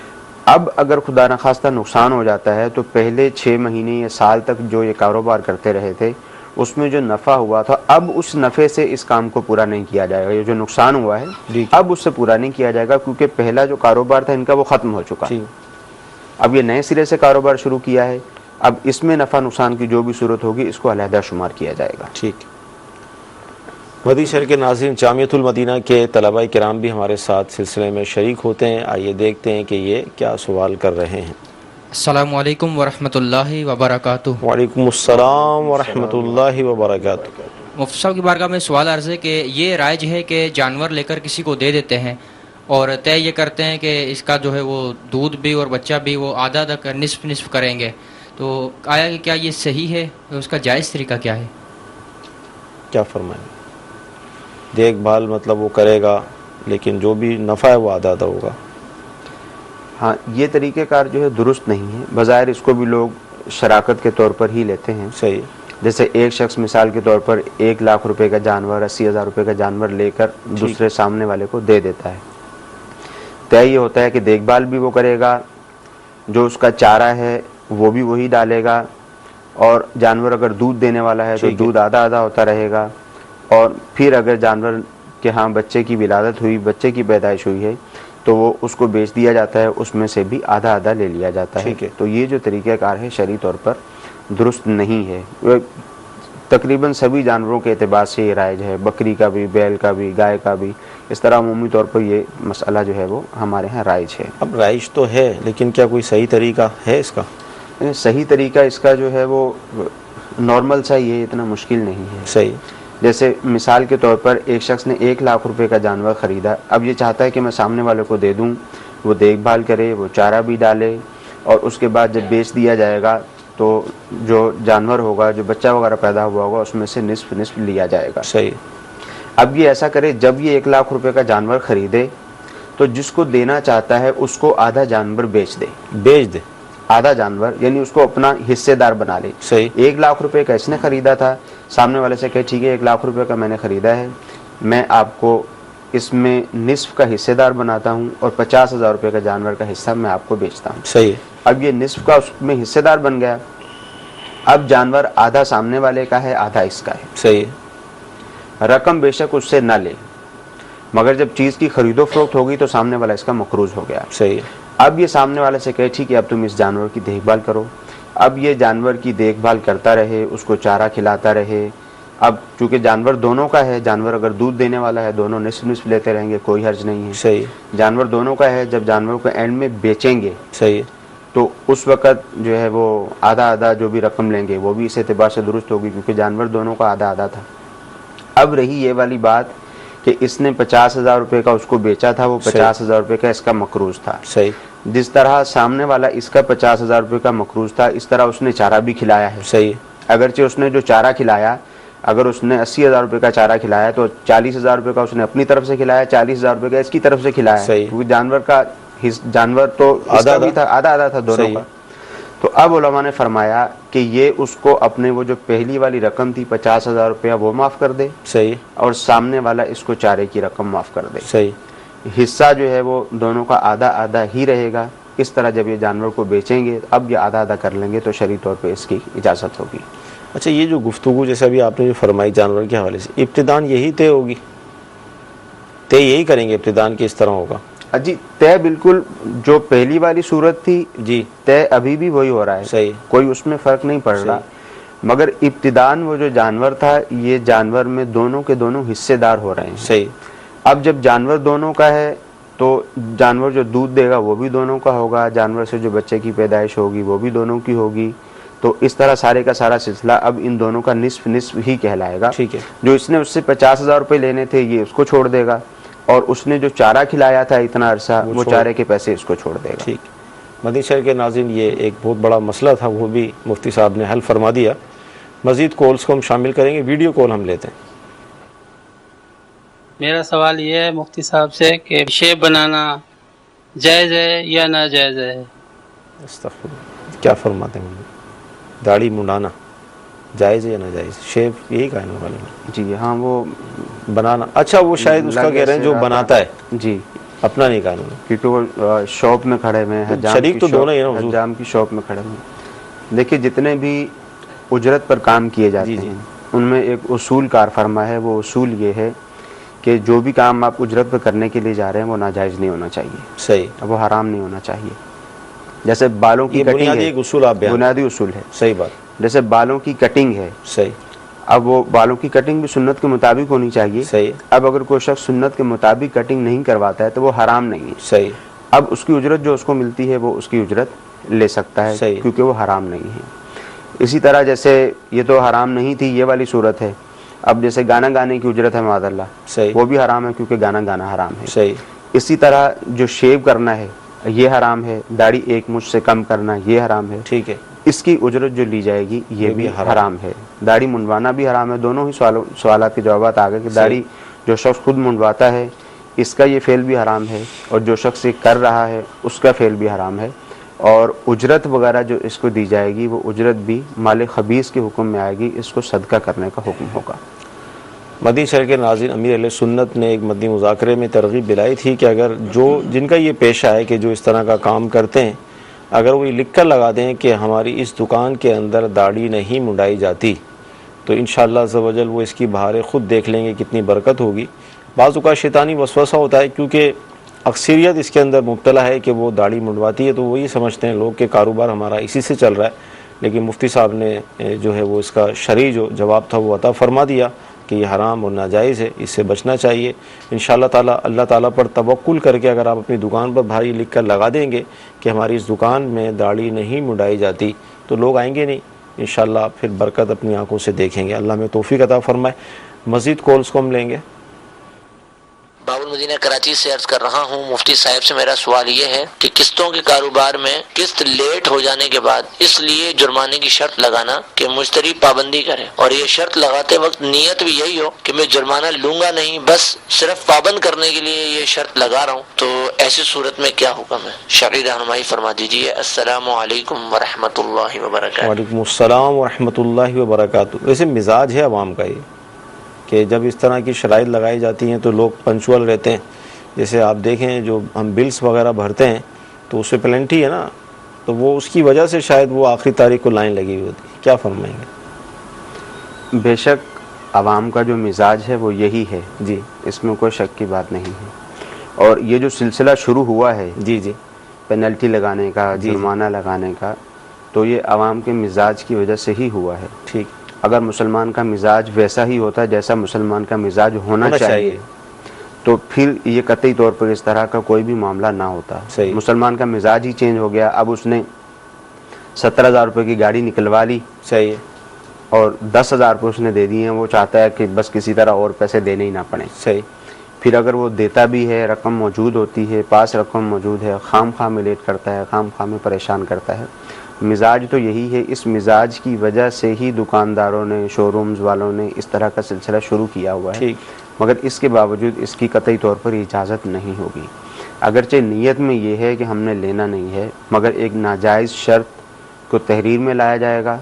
अब अगर खुदा न खास्ता नुकसान हो जाता है तो पहले 6 महीने या साल तक जो ये कारोबार करते रहे थे उसमें जो नफ़ा हुआ था, अब उस नफ़े से इस काम को पूरा नहीं किया जाएगा। ये जो नुकसान हुआ है अब उससे पूरा नहीं किया जाएगा, क्योंकि पहला जो कारोबार था इनका वो ख़त्म हो चुका है। अब ये नए सिरे से कारोबार शुरू किया है, अब इसमें नफ़ा नुकसान की जो भी सूरत होगी इसको अलहदा शुमार किया जाएगा। ठीक। मदीना शहर के नाज़रीन, जामियतुल मदीना के तलबा किराम भी हमारे साथ सिलसिले में शरीक होते हैं। आइए देखते हैं कि ये क्या सवाल कर रहे हैं। अस्सलामु अलैकुम वरहमतुल्लाहि वबरकातुहू। वालेकुम अस्सलाम वरहमतुल्लाहि वबरकातुहू। मुफ्ती साहब की बारगाह में सवाल अर्ज़ है कि ये राइज है कि जानवर लेकर किसी को दे देते हैं और तय ये करते हैं कि इसका जो है वो दूध भी और बच्चा भी वो आधा आधा निस्फ करेंगे, तो आया कि क्या ये सही है, उसका जायज़ तरीका क्या है? क्या फरमाएंगे? देखभाल मतलब वो करेगा, लेकिन जो भी नफ़ा है वो आधा आधा होगा। हाँ, ये तरीक़ेकार जो है दुरुस्त नहीं है। बज़ाहिर इसको भी लोग शराकत के तौर पर ही लेते हैं। सही। जैसे एक शख्स मिसाल के तौर पर 1 लाख रुपए का जानवर, 80,000 रुपये का जानवर लेकर दूसरे सामने वाले को दे देता है। तय ये होता है कि देखभाल भी वो करेगा, जो उसका चारा है वो भी वही डालेगा, और जानवर अगर दूध देने वाला है तो दूध आधा आधा होता रहेगा, और फिर अगर जानवर के हाँ बच्चे की विलादत हुई, बच्चे की पैदाइश हुई है, तो वो उसको बेच दिया जाता है, उसमें से भी आधा आधा ले लिया जाता है। तो ये जो तरीक़ाकार है शरई तौर पर दुरुस्त नहीं है। तकरीबन सभी जानवरों के एतबार से ये राइज है, बकरी का भी, बैल का भी, गाय का भी, इस तरह अमूमी तौर पर ये मसला जो है वो हमारे यहाँ राइज है। अब राइज तो है, लेकिन क्या कोई सही तरीका है इसका? सही तरीका इसका जो है वो नॉर्मल सा ही है, इतना मुश्किल नहीं है। सही। जैसे मिसाल के तौर पर एक शख्स ने 1 लाख रुपए का जानवर ख़रीदा, अब ये चाहता है कि मैं सामने वाले को दे दूं, वो देखभाल करे, वो चारा भी डाले, और उसके बाद जब बेच दिया जाएगा तो जो जानवर होगा, जो बच्चा वगैरह पैदा हुआ होगा, उसमें से निस्फ लिया जाएगा। सही। अब ये ऐसा करे, जब ये 1 लाख रुपए का जानवर ख़रीदे तो जिसको देना चाहता है उसको आधा जानवर बेच दे, आधा जानवर, यानी उसको अपना हिस्सेदार बना ले। सही। 1 लाख रुपए का इसने ख़रीदा था, सामने वाले से कहे ठीक है 1 लाख रुपए का मैंने ख़रीदा है, मैं आपको इसमें निस्फ का हिस्सेदार बनाता हूँ और 50,000 रुपये का जानवर का हिस्सा मैं आपको बेचता हूँ। सही है। अब ये निस्फ का उसमें हिस्सेदार बन गया। अब जानवर आधा सामने वाले का है, आधा इसका है। सही है। रकम बेशक उससे ना ले, मगर जब चीज़ की खरीदो फरोख्त होगी तो सामने वाला इसका मखरूज हो गया। सही है। अब ये सामने वाले से कहे ठीक है अब तुम इस जानवर की देखभाल करो। अब ये जानवर की देखभाल करता रहे, उसको चारा खिलाता रहे, अब चूंकि जानवर दोनों का है, जानवर अगर दूध देने वाला है दोनों निस्फ लेते रहेंगे, कोई हर्ज नहीं है। सही। जानवर दोनों का है, जब जानवर को एंड में बेचेंगे सही। तो उस वक़्त जो है वो आधा आधा जो भी रकम लेंगे वो भी इस एतबार से दुरुस्त होगी, क्योंकि जानवर दोनों का आधा आधा था। अब रही ये वाली बात कि इसने 50,000 रुपये का उसको बेचा था, वो 50,000 रुपये का इसका मकरूज था। सही। जिस तरह सामने वाला इसका 50,000 रुपये का मकरूज था, इस तरह उसने चारा भी खिलाया है। सही। अगरचे उसने जो चारा खिलाया, अगर उसने 80,000 रुपये का चारा खिलाया तो 40,000 रुपये का उसने अपनी तरफ से खिलाया, 40,000 रुपये का इसकी तरफ से खिलाया, क्योंकि जानवर तो आधा भी था, आधा आधा था दोनों का। तो अब उलमा ने फरमाया कि ये उसको अपने वो जो पहली वाली रकम थी 50,000 रुपया वो माफ़ कर दे। सही। और सामने वाला इसको चारे की रकम माफ़ कर दे। सही। हिस्सा जो है वो दोनों का आधा आधा ही रहेगा। इस तरह जब ये जानवर को बेचेंगे, अब ये आधा आधा कर लेंगे तो शरई तौर पे इसकी इजाज़त होगी। अच्छा, ये जो गुफ्तगू जैसे अभी आपने जो फरमाई जानवर के हवाले से, इब्तिदान यही तय होगी, तय यही करेंगे इब्तिदान की इस तरह होगा? जी, तय बिल्कुल जो पहली वाली सूरत थी जी, तय अभी भी वही हो रहा है। सही। कोई उसमें फ़र्क नहीं पड़ रहा, मगर इब्तिदान वो जो जानवर था, ये जानवर में दोनों के दोनों हिस्सेदार हो रहे हैं। सही। अब जब जानवर दोनों का है तो जानवर जो दूध देगा वो भी दोनों का होगा, जानवर से जो बच्चे की पैदाइश होगी वो भी दोनों की होगी। तो इस तरह सारे का सारा सिलसिला अब इन दोनों का निस्फ निस्फ ही कहलाएगा। ठीक है। जो इसने उससे 50,000 रुपये लेने थे ये उसको छोड़ देगा, और उसने जो चारा खिलाया था इतना अरसा वो चारे के पैसे इसको छोड़ देगा। ठीक। मदनी शहर के नाज़रीन, ये एक बहुत बड़ा मसला था, वो भी मुफ्ती साहब ने हल फरमा दिया। मज़ीद कॉल्स को हम शामिल करेंगे, वीडियो कॉल हम लेते हैं। मेरा सवाल ये है मुफ्ती साहब से कि शेव बनाना जायज़ है या नाजायज़ है? अस्तग़फिरुल्लाह, क्या फरमाते हैं? दाढ़ी मुंडाना जायज़ है या नाजायज़? शेव यही कहने वाले हैं जी। हाँ, वो बनाना। अच्छा, वो शायद उसका कह रहे हैं जो बनाता है जी, अपना नहीं कहना, क्योंकि वो शॉप में खड़े हुए हैं, शरीक तो दोनों ही है ना, हजाम की शॉप में खड़े हुए। देखिए, जितने भी उजरत पर काम किए जाते हैं उनमें एक उसूल कार फरमा है। वो उसूल ये है कि जो भी काम आप उजरत पर करने के लिए जा रहे हैं वो नाजायज़ नहीं होना चाहिए। सही। वो हराम नहीं होना चाहिए। जैसे बालों की कटिंग है, एक उसूल आप बुनियादी उसूल है। सही बात। जैसे बालों की कटिंग है, सही। अब वो बालों की कटिंग भी सुन्नत के मुताबिक होनी चाहिए। सही। अब अगर कोई शख्स सुन्नत के मुताबिक कटिंग नहीं करवाता है तो वो हराम नहीं है। सही। अब उसकी उजरत जो उसको मिलती है वो उसकी उजरत ले सकता है, सही। क्योंकि वो हराम नहीं है। इसी तरह जैसे ये तो हराम नहीं थी, ये वाली सूरत है। अब जैसे गाना गाने की उजरत है मादल्ला, सही, वो भी हराम है क्योंकि गाना गाना हराम है। सही। इसी तरह जो शेव करना है ये हराम है, दाढ़ी एक मुझ से कम करना ये हराम है। ठीक है। इसकी उजरत जो ली जाएगी ये भी हराम है। दाढ़ी मुंडवाना भी हराम है। दोनों ही सवालात के जवाब आ गए कि दाढ़ी जो शख्स खुद मुंडवाता है इसका ये फेल भी हराम है, और जो शख्स ये कर रहा है उसका फेल भी हराम है। और उजरत वगैरह जो इसको दी जाएगी वो उजरत भी माल खबीस के हुक्म में आएगी, इसको सदका करने का हुक्म होगा। मदनी शहर के नाज़रीन, अमीर अहले सुन्नत ने एक मदनी मुज़ाकरे में तरगीब दिलाई थी कि अगर जो जिनका ये पेशा है कि जो इस तरह का काम करते हैं, अगर वो ये लिख कर लगा दें कि हमारी इस दुकान के अंदर दाढ़ी नहीं मुंडाई जाती, तो इंशाअल्लाह अज़्ज़ व जल वो इसकी बहारें ख़ुद देख लेंगे कितनी बरकत होगी। बाज़ औक़ात शैतानी वसवसा होता है, क्योंकि अक्सरियत इसके अंदर मुब्तला है कि वो दाढ़ी मुंडवाती है, तो वही समझते हैं लोग कि कारोबार हमारा इसी से चल रहा है। लेकिन मुफ्ती साहब ने जो है वो इसका शरई जो जवाब था वो अता फ़रमा दिया कि ये हराम और नाजायज़ है, इससे बचना चाहिए। इंशाअल्लाह ताला अल्लाह ताला पर तवक्कुल करके अगर आप अपनी दुकान पर भारी लिख कर लगा देंगे कि हमारी इस दुकान में दाढ़ी नहीं मुंडाई जाती, तो लोग आएंगे नहीं। इंशाअल्लाह फिर बरकत अपनी आंखों से देखेंगे। अल्लाह में तौफीक अता फरमाए। मज़ीद कॉल्स को हम लेंगे। बाबुल मदीना कराची से अर्ज कर रहा हूँ। मुफ्ती साहब से मेरा सवाल ये है कि किस्तों के कारोबार में किस्त लेट हो जाने के बाद इसलिए जुर्माने की शर्त लगाना कि मुश्तरी पाबंदी करे, और ये शर्त लगाते वक्त नीयत भी यही हो कि मैं जुर्माना लूंगा नहीं, बस सिर्फ पाबंद करने के लिए ये शर्त लगा रहा हूँ, तो ऐसी सूरत में क्या हुक्म है? शरई रहनुमाई फरमा दीजिए। अस्सलामु अलैकुम व रहमतुल्लाहि व बरकातुहू। वालेकुम अस्सलाम व रहमतुल्लाहि व बरकातुहू। वैसे मिजाज है अवाम का ये कि जब इस तरह की शराइत लगाई जाती हैं तो लोग पंचुअल रहते हैं। जैसे आप देखें जो हम बिल्स वगैरह भरते हैं तो उससे पेनल्टी है ना, तो वो उसकी वजह से शायद वो आखिरी तारीख को लाइन लगी हुई होती है। क्या फरमाएंगे? बेशक आवाम का जो मिजाज है वो यही है जी, इसमें कोई शक की बात नहीं है। और ये जो सिलसिला शुरू हुआ है जी जी पेनल्टी लगाने का, जुर्माना लगाने का, तो ये आवाम के मिजाज की वजह से ही हुआ है। ठीक। अगर मुसलमान का मिजाज वैसा ही होता जैसा मुसलमान का मिजाज होना चाहिए तो फिर ये कतई तौर पर इस तरह का कोई भी मामला ना होता। मुसलमान का मिजाज ही चेंज हो गया, अब उसने 17,000 रुपये की गाड़ी निकलवा ली, सही है, और 10,000 रुपये उसने दे दिए हैं, वो चाहता है कि बस किसी तरह और पैसे देने ही ना पड़े, सही। फिर अगर वो देता भी है, रकम मौजूद होती है, पास रकम मौजूद है, खाम खा में लेट करता है, खाम खा में परेशान करता है। मिजाज तो यही है, इस मिजाज की वजह से ही दुकानदारों ने, शोरूम्स वालों ने इस तरह का सिलसिला शुरू किया हुआ है, मगर इसके बावजूद इसकी कतई तौर पर इजाज़त नहीं होगी। अगरचे नीयत में ये है कि हमने लेना नहीं है, मगर एक नाजायज़ शर्त को तहरीर में लाया जाएगा,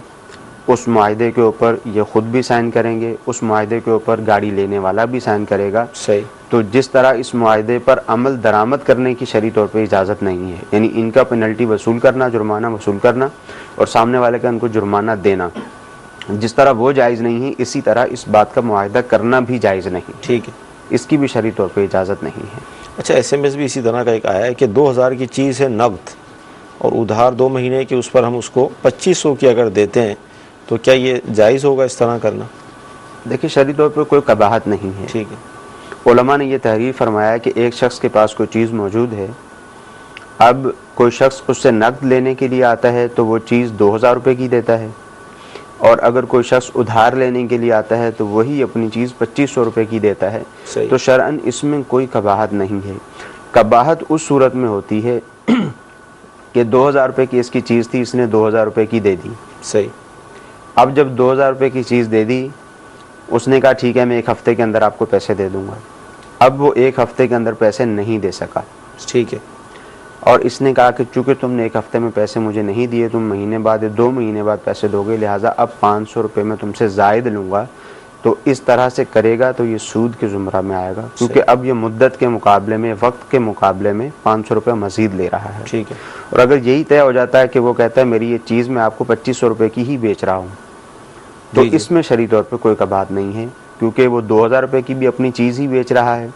उस मुआहदे के ऊपर ये ख़ुद भी साइन करेंगे, उस मुआहदे के ऊपर गाड़ी लेने वाला भी साइन करेगा, सही। तो जिस तरह इस मुआहदे पर अमल दरामद करने की शरई तौर पर इजाज़त नहीं है, यानी इनका पेनल्टी वसूल करना, जुर्माना वसूल करना और सामने वाले का उनको जुर्माना देना, जिस तरह वो जायज़ नहीं है, इसी तरह इस बात का मुआहदा करना भी जायज़ नहीं, ठीक है, इसकी भी शरई तौर पर इजाज़त नहीं है। अच्छा, SMS भी इसी तरह का एक आया है कि 2,000 की चीज़ है नकद और उधार 2 महीने की, उस पर हम उसको 2500 की अगर देते हैं तो क्या ये जायज़ होगा इस तरह करना? देखिए, शरई तौर पर कोई कबाहत नहीं है, ठीक है। उलमा ने यह तहरीर फरमाया कि एक शख्स के पास कोई चीज़ मौजूद है, अब कोई शख्स उससे नकद लेने के लिए आता है तो वो चीज़ 2,000 रुपये की देता है, और अगर कोई शख्स उधार लेने के लिए आता है तो वही अपनी चीज़ 2500 रुपये की देता है, तो शरअन इसमें कोई कबाहत नहीं है। कबाहत उस सूरत में होती है कि 2,000 रुपये की इसकी चीज़ थी, इसने 2,000 रुपये की दे दी, सही। अब जब 2,000 रुपये की चीज़ दे दी, उसने कहा ठीक है मैं 1 हफ़्ते के अंदर आपको पैसे दे दूंगा। अब वो 1 हफ़्ते के अंदर पैसे नहीं दे सका, ठीक है, और इसने कहा कि चूँकि तुमने 1 हफ़्ते में पैसे मुझे नहीं दिए, तुम महीने बाद या 2 महीने बाद पैसे दोगे, लिहाजा अब 500 रुपये मैं तुमसे ज़ायद लूँगा। तो इस तरह से करेगा तो ये सूद के ज़ुमरा में आएगा, क्योंकि अब ये मुद्दत के मुकाबले में, वक्त के मुकाबले में 500 रुपये मज़ीद ले रहा है, ठीक है। और अगर यही तय हो जाता है कि वो कहता है मेरी ये चीज़ मैं आपको 2500 रुपये की ही बेच रहा हूँ, तो इसमें शरई तौर पर कोई कबाहत नहीं है, क्योंकि वो 2,000 रुपये की भी अपनी चीज़ ही बेच रहा है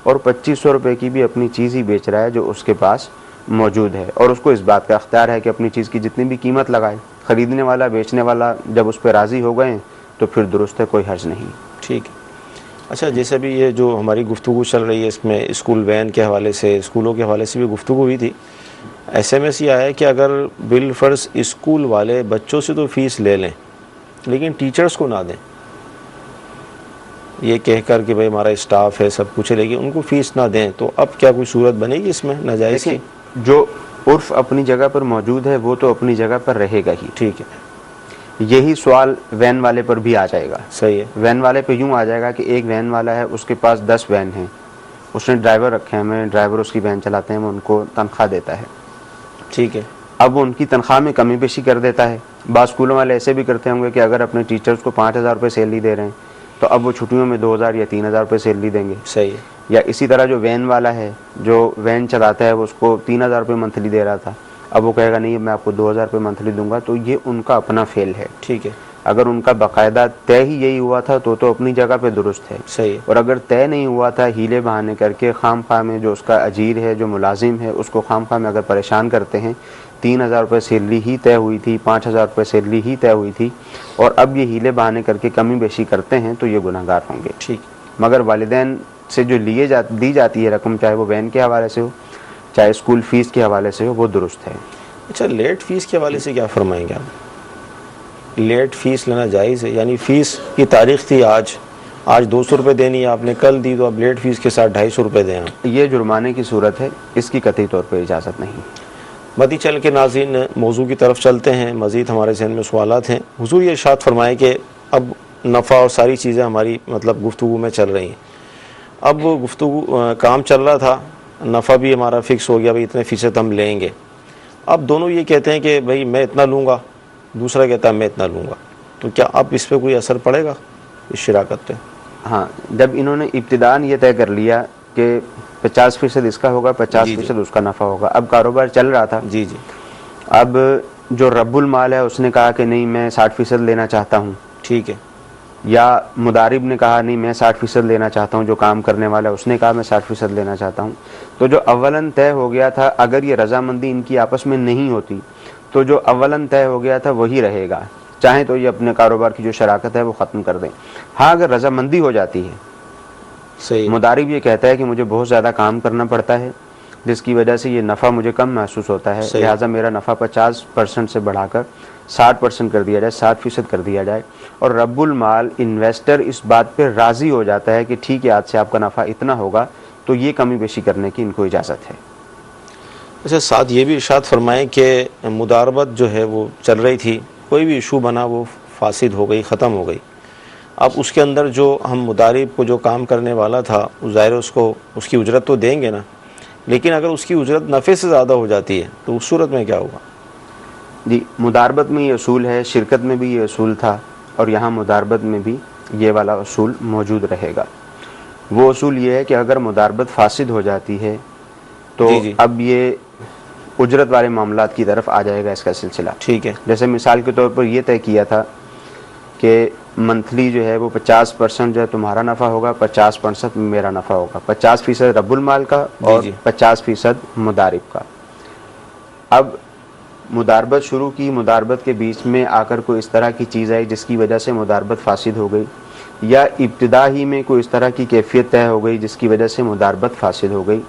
और 2500 रुपये की भी अपनी चीज़ ही बेच रहा है जो उसके पास मौजूद है, और उसको इस बात का अख्तियार है कि अपनी चीज़ की जितनी भी कीमत लगाए। ख़रीदने वाला, बेचने वाला जब उस पर राज़ी हो गए तो फिर दुरुस्त है, कोई हर्ज नहीं, ठीक है। अच्छा, जैसे भी ये जो हमारी गुफ्तगू चल रही है, इसमें स्कूल वैन के हवाले से, स्कूलों के हवाले से भी गुफ्तगू हुई थी। SMS ये आया कि अगर बिलफर्ज स्कूल वाले बच्चों से तो फ़ीस ले लें लेकिन टीचर्स को ना दें, ये कहकर कि भाई हमारा स्टाफ है, सब कुछ है, लेकिन उनको फ़ीस ना दें, तो अब क्या कोई सूरत बनेगी इसमें नाजायज़ की? जो उर्फ अपनी जगह पर मौजूद है वो तो अपनी जगह पर रहेगा ही, ठीक है। यही सवाल वैन वाले पर भी आ जाएगा, सही है। वैन वाले पे यूँ आ जाएगा कि एक वैन वाला है, उसके पास 10 वैन हैं, उसने ड्राइवर रखे हैं, मैं ड्राइवर उसकी वैन चलाते हैं, वो उनको तनख्वाह देता है, ठीक है। अब वो उनकी तनख्वाह में कमी पेशी कर देता है। बाज़ स्कूलों वाले ऐसे भी करते होंगे कि अगर अपने टीचर्स को 5,000 रुपये सैलरी दे रहे हैं तो अब वो छुट्टियों में 2,000 या 3,000 रुपये सैलरी देंगे, सही है। या इसी तरह जो वैन वाला है, जो वैन चलाता है, वो उसको 3,000 रुपये मंथली दे रहा था, अब वो कहेगा नहीं मैं आपको 2,000 रुपये मंथली दूंगा, तो ये उनका अपना फेल है, ठीक है। अगर उनका बाकायदा तय ही यही हुआ था तो अपनी जगह पे दुरुस्त है, सही है। और अगर तय नहीं हुआ था, हीले बहाने करके खाम खा में जो उसका अजीर है, जो मुलाजिम है, उसको खाम खा में अगर परेशान करते हैं, 3,000 रुपये सैलरी ही तय हुई थी, 5,000 रुपये सैलरी ही तय हुई थी, और अब ये हीले बहाने करके कमी बेशी करते हैं, तो ये गुनहगार होंगे, ठीक। मगर वालिदैन से जो दी जाती है रकम, चाहे वो वैन के हवाले से हो, चाहे स्कूल फ़ीस के हवाले से हो, वो दुरुस्त है। अच्छा, लेट फ़ीस के हवाले से क्या फरमाएंगे आप? लेट फ़ीस लेना जायज़ है? यानी फ़ीस की तारीख़ थी आज 200 रुपये देनी है, आपने कल दी, तो अब लेट फ़ीस के साथ 250 रुपये दें, ये जुर्माने की सूरत है, इसकी कतई तौर पर इजाज़त नहीं। मदी चल के नाज़रीन मौजू की तरफ चलते हैं, मज़ीद हमारे ज़हन में सवालात हैं। हुज़ूर ये इरशाद फरमाए कि अब नफ़ा और सारी चीज़ें हमारी मतलब गुफ्तगू में चल रही हैं। अब गुफ्तगू काम चल रहा था, नफ़ा भी हमारा फ़िक्स हो गया, भाई इतने फ़ीसद हम लेंगे। अब दोनों ये कहते हैं कि भाई मैं इतना लूँगा, दूसरा कहता है मैं इतना लूँगा, तो क्या अब इस पर कोई असर पड़ेगा इस शराकत पे? हाँ, जब इन्होंने इब्तिदान ये तय कर लिया कि 50% इसका होगा, 50% उसका नफ़ा होगा, अब कारोबार चल रहा था, जी जी। अब जो रब्बुल माल है उसने कहा कि नहीं मैं 60% लेना चाहता हूँ, ठीक है, या मुदारिब ने कहा नहीं मैं 60% लेना चाहता हूँ, जो काम करने वाला है उसने कहा मैं 60% लेना चाहता हूँ, तो जो अव्वलन तय हो गया था, अगर ये रजामंदी इनकी आपस में नहीं होती तो जो अव्वलन तय हो गया था वही रहेगा, चाहें तो ये अपने कारोबार की जो शराकत है वो ख़त्म कर दें। हाँ, अगर रजामंदी हो जाती है, सही, मुदारिब ये कहता है कि मुझे बहुत ज़्यादा काम करना पड़ता है जिसकी वजह से ये नफ़ा मुझे कम महसूस होता है, लिहाजा मेरा नफ़ा 50% से बढ़ाकर 60% कर दिया जाए, 60% कर दिया जाए, और रब्बुल माल इन्वेस्टर इस बात पर राज़ी हो जाता है कि ठीक है आज से आपका नफ़ा इतना होगा, तो ये कमी बेशी करने की इनको इजाज़त है। अच्छा, साथ ये भी इरशाद फरमाएं कि मुदारबत जो है वो चल रही थी, कोई भी इशू बना वो फासिद हो गई, ख़त्म हो गई। अब उसके अंदर जो हम मुदारिब को जो काम करने वाला था, ज़ाहिर उसको उसकी उजरत तो देंगे ना, लेकिन अगर उसकी उजरत नफ़े से ज़्यादा हो जाती है तो उस सूरत में क्या होगा? जी, मुदारबत में ये असूल है, शिरकत में भी ये असूल था, और यहाँ मुदारबत में भी ये वाला असूल मौजूद रहेगा। वो असूल ये है कि अगर मुदारबत फासिद हो जाती है तो जी। अब ये उजरत वाले मामलात की तरफ आ जाएगा इसका सिलसिला। ठीक है। जैसे मिसाल के तौर पर ये तय किया था कि मंथली जो है वो 50% जो है तुम्हारा नफ़ा होगा, 50% मेरा नफ़ा होगा, 50% रब्बुल माल का और 50% मुदारिब का। अब मुदारबत शुरू की, मुदारबत के बीच में आकर कोई इस तरह की चीज़ आई जिसकी वजह से मुदारबत फासिद हो गई, या इब्तिदा ही में कोई इस तरह की कैफियत तय हो गई जिसकी वजह से मुदारबत फासिद हो गई,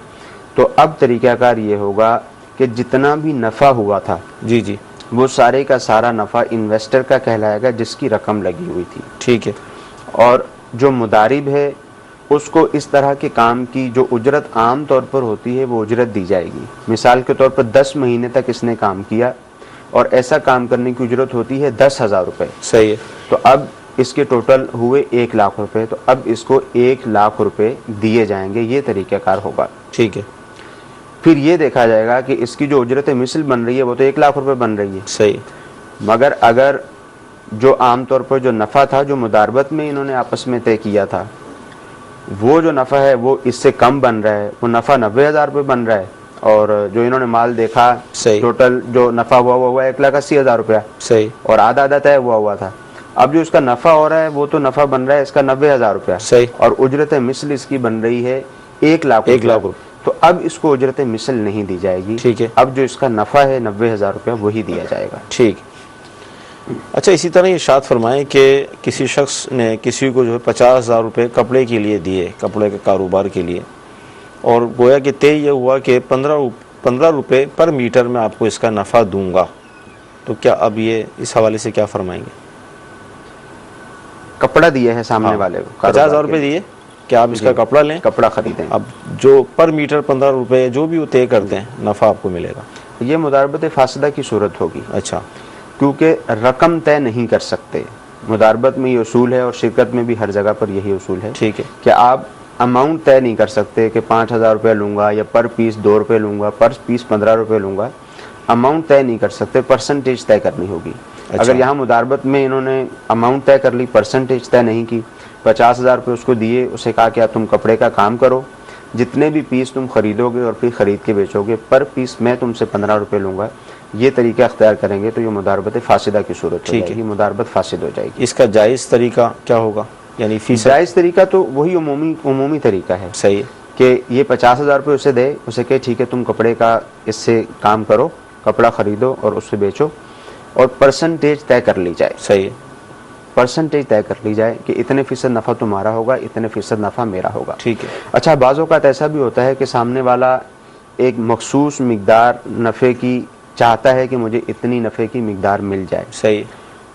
तो अब तरीक़ाकार ये होगा कि जितना भी नफ़ा हुआ था जी, वो सारे का सारा नफ़ा इन्वेस्टर का कहलाएगा जिसकी रकम लगी हुई थी। ठीक है। और जो मुदारिब है उसको इस तरह के काम की जो उजरत आम तौर पर होती है वो उजरत दी जाएगी। मिसाल के तौर पर 10 महीने तक इसने काम किया और ऐसा काम करने की उजरत होती है 10,000 रुपये। सही है। तो अब इसके टोटल हुए 1 लाख रुपए, तो अब इसको 1 लाख रुपए दिए जाएंगे, ये तरीक़ाकार होगा। ठीक है। फिर ये देखा जाएगा कि इसकी जो उजरत मिसल बन रही है वो तो 1 लाख रुपए बन रही है। सही। मगर अगर जो आम तौर पर जो नफ़ा था जो मुदारबत में इन्होंने आपस में तय किया था, वो जो नफ़ा है वो इससे कम बन रहा है, वो नफ़ा 90,000 रुपये बन रहा है, और जो इन्होंने माल देखा टोटल जो नफ़ा हुआ 1,80,000 रुपया। सही। और आधा तय हुआ था। अब जो इसका नफ़ा हो रहा है वो तो नफ़ा बन रहा है इसका 90,000 रुपया। सही। और उजरत मिसल इसकी बन रही है 1 लाख रुपये। तो अब इसको उजरत मिसल नहीं दी जाएगी। ठीक है। अब जो इसका नफ़ा है 90,000 रुपया वही दिया जाएगा। ठीक। अच्छा, इसी तरह ये शाद फरमाएं कि किसी शख्स ने किसी को जो है 50,000 रुपये कपड़े के लिए दिए, कपड़े के कारोबार के लिए, और गोया कि तय ये हुआ कि 15 रुपये पर मीटर में आपको इसका नफ़ा दूंगा, तो क्या अब ये इस हवाले से क्या फरमाएंगे? कपड़ा दिया है सामने वाले को, 50,000 रुपये दिए कि आप इसका कपड़ा लें, कपड़ा खरीदें। अब जो पर मीटर 15 रुपये जो भी वो तय करते हैं नफ़ा आपको मिलेगा। ये मुदारबत फासदा की सूरत होगी। अच्छा। क्योंकि रकम तय नहीं कर सकते। मुदारबत में ये उसूल है और शिरकत में भी हर जगह पर यही उसूल है। ठीक है। कि आप अमाउंट तय नहीं कर सकते कि 5,000 रुपये लूँगा या पर पीस 2 रुपये लूँगा, पर पीस 15 रुपये लूँगा। अमाउंट तय नहीं कर सकते, परसेंटेज तय करनी होगी। अच्छा। अगर यहाँ मुदारबत में इन्होंने अमाउंट तय कर ली, परसेंटेज तय नहीं की, 50,000 रुपये उसको दिए, उसे कहा कि आप तुम कपड़े का काम करो, जितने भी पीस तुम खरीदोगे और फिर ख़रीद के बेचोगे, पर पीस मैं तुमसे 15 रुपये लूँगा, ये तरीका अख्तियार करेंगे तो ये मुदारबत फासिदा की सूरत हो जाएगी, मुदारबत फासिद हो जाएगी। इसका जायज़ तरीका क्या होगा? यानी फीस जायज़ तरीका तो वही उमूमी तरीका है। सही है कि ये 50,000 रुपये उसे दे, उसे कहे ठीक है तुम कपड़े का इससे काम करो, कपड़ा ख़रीदो और उससे बेचो, और परसेंटेज तय कर ली जाए। सही है। परसेंटेज तय कर ली जाए कि इतने फ़ीसद नफ़ा तुम्हारा होगा, इतने फ़ीसद नफ़ा मेरा होगा। ठीक है। अच्छा, बाज़ औक़ात ऐसा भी होता है कि सामने वाला एक मखसूस मिक़दार नफ़े की चाहता है कि मुझे इतनी नफ़े की मिक़दार मिल जाए। सही।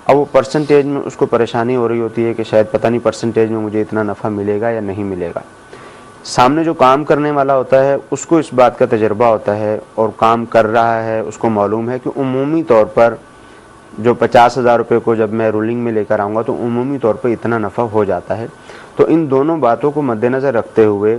अब वो परसेंटेज में उसको परेशानी हो रही होती है कि शायद पता नहीं परसेंटेज में मुझे इतना नफ़ा मिलेगा या नहीं मिलेगा। सामने जो काम करने वाला होता है उसको इस बात का तजर्बा होता है और काम कर रहा है, उसको मालूम है कि उमूमी तौर पर जो 50,000 रुपये को जब मैं रूलिंग में लेकर आऊँगा तो उमूमी तौर पर इतना नफ़ा हो जाता है। तो इन दोनों बातों को मद्देनज़र रखते हुए,